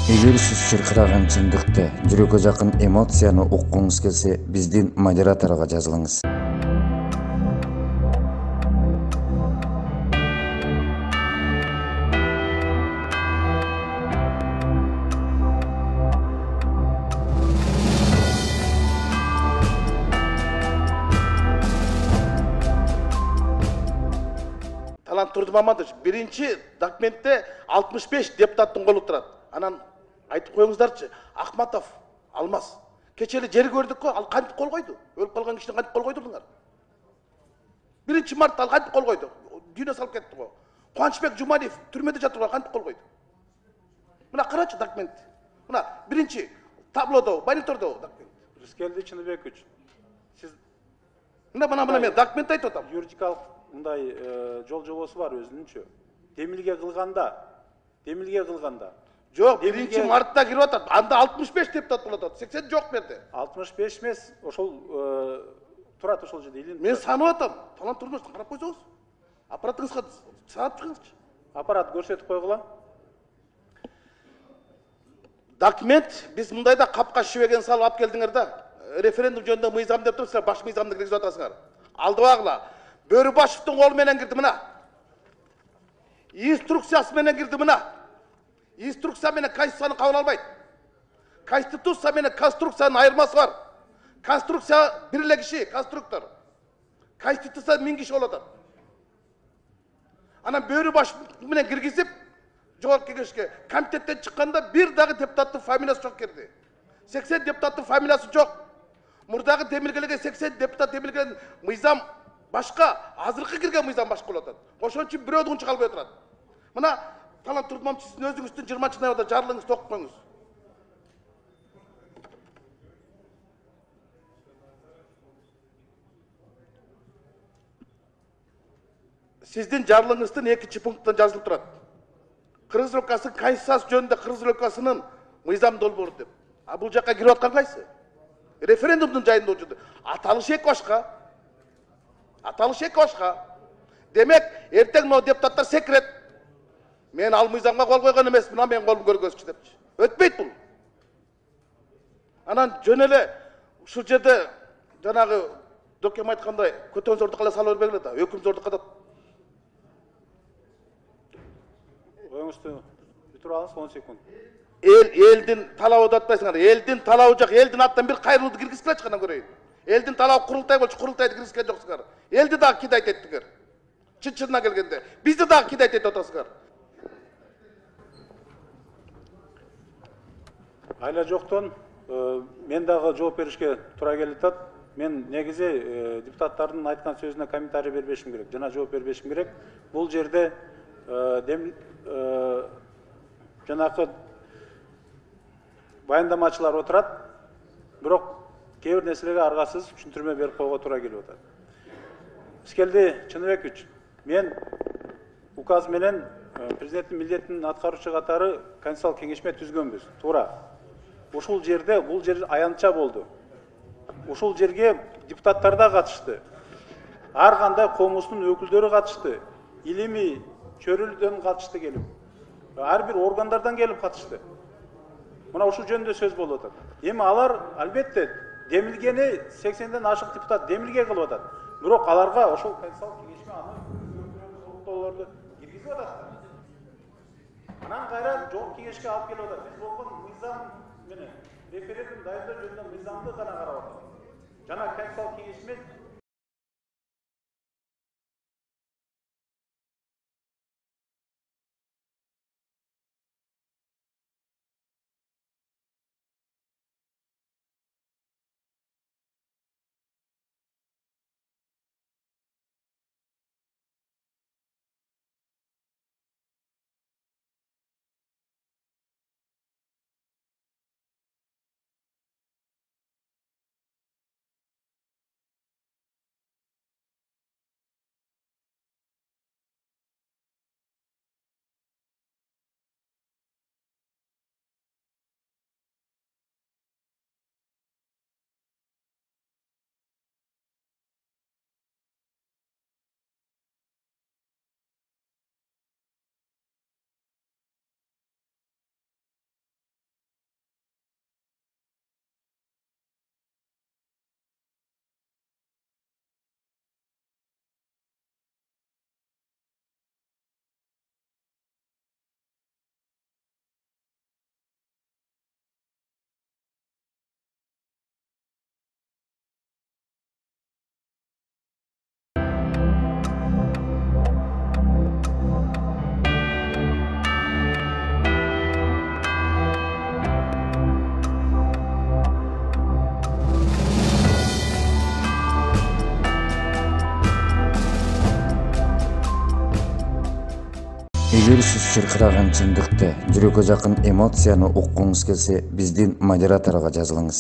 Эгер сиз чыркыраган чындыкты, жүрөккө жакын эмоцияны уккуңуз келсе, биздин модераторго жазылыңыз. Талант Турдумаматович, биринчи документте 65 депутаттын колу турат. Анан айтып коюңуздарчы, Ахматов, Алмаз. Кече эле жер көрдүк го, ал кантип кол койду? Өлүп калган кишини кантип кол койдуңар? 1 мартта ал кантип кол койду? Дүйнө салып кетти го. Кубанычбек Жумалиев түрмөдө жатырга кантип кол койду? Мына карачы документ. Мына биринчи таблодо, монитордо документ. Рыскелди Чыныбекович, сиз Мына мен документ айтып атам. юридикалык мындай жол жобосу бар өзүнүнчө. Демилге кылганда. Жок, 1 мартта кирип атат. Анда 65 депутат болот атат. 80 жок берди. 65 эмес, ошол турат ошол жерде илин. Мен санап атам. Талант Турдумович карап койсоңуз. Аппаратыңызга санап чыгыңызчы. Аппарат көрсөтүп койгула. Документ биз мындайда капка шүбеген салып алып келдиңер да. Референдум жөнүндө мыйзам деп турсуздар, баш мыйзамды киргизип атасыңар. Алдыбагыла. Бөрүбашевдин колу менен кирди мына. Инструкциясы менен кирди мына. Инструкция менен конституцияны кабыл албайт. Конституция менен конструкциянын айырмасы бар. Конструкция бир эле киши, конструктор. Конституция 1000 киши болот. Анан Бөрүбашев менен киргизип, жогорку кеңешке комитеттен чыкканда бир дагы депутаттын фамилиясы жок кирди. 80 депутаттын фамилиясы жок. Мурдагы демилгелерге 80 депутат демилген мыйзам башка, азыркы кирген мыйзам башка болот. Ошон үчүн бирөөдүн чыгалбай турат. Мына Талант Турдумаматович, сиздин өзүңүздүн 20 ноябрда жарлыгыңызды окуп коюңуз. Сиздин жарлыгыңыздын 2 пункттан жазылып турат. Кыргыз Республикасынын конституциясы жөнүндө Кыргыз Республикасынын мыйзам долбоору деп. А бул жакка кирип аткан кайсы? Референдумдун жайында учурду. Аталыш эки башка. Демек, эртең но депутаттар секирет. Мен ал мыйзамга кол койгон эмес, мына мен колум көргөзчү депчи. Өтпөйт бул. Анан жөн эле ушул жерде жанагы докем айткандай көтөн зордукка сала бербегиле да, өкүм зордукка да. Оюңузду бүтүрүп алыңыз 10 секунд. Элдин талабы деп атпайсыңар. Элдин талабы жок, элдин аттан бир кайрылууду киргизгилечи кана көрөйүн. Элдин талабы курултай болчу, курултайды киргизген жоксуңар. Элди дагы кидайт еттиңер. Чын-чынына келгенде. Бизди дагы кидайт этип атасыңар. Айла жоктон мен дагы жооп беришке туура келип атат. Мен негизи депутаттардын айткан сөзүнө комментарий бербешим керек, жана жооп бербешим керек. Бул жерде жанакы баяндамачылар отурат, бирок кээ бир нерселерге аргасыз түшүндүрмө берип койгого туура келип атат. Рыскелди Чыныбекович, мен указ менен президенттин милдетин аткаруучу катары конституциялык кеңешме түзгөнбүз. Туура. Ушул жерде бул жер аянтча болду. Ушул жерге депутаттар да катышты. Ар кандай комустун өкүлдөрү катышты. Илимий чөрүлдөн катышты келип. Ар бир органдардан келип катышты. Мына ушул жөнүндө сөз болуп атат. Эми алар албетте демилгени 80ден ашык депутат демилге кылып атат. Бирок аларга ошол конституциялык кеңешме аны толуктоолорду киргизип атат. Анан кайра жогорку кеңешке алып келип атат. Биз болгон мыйзам менен референдум дайындоо жөнүндө мыйзамды гана карап атабыз. Жана конституциялык кеңешме Эгер сиз чыркыраган чындыкты, жүрөккө жакын эмоцияны уккуңуз келсе, биздин модераторго жазылыңыз.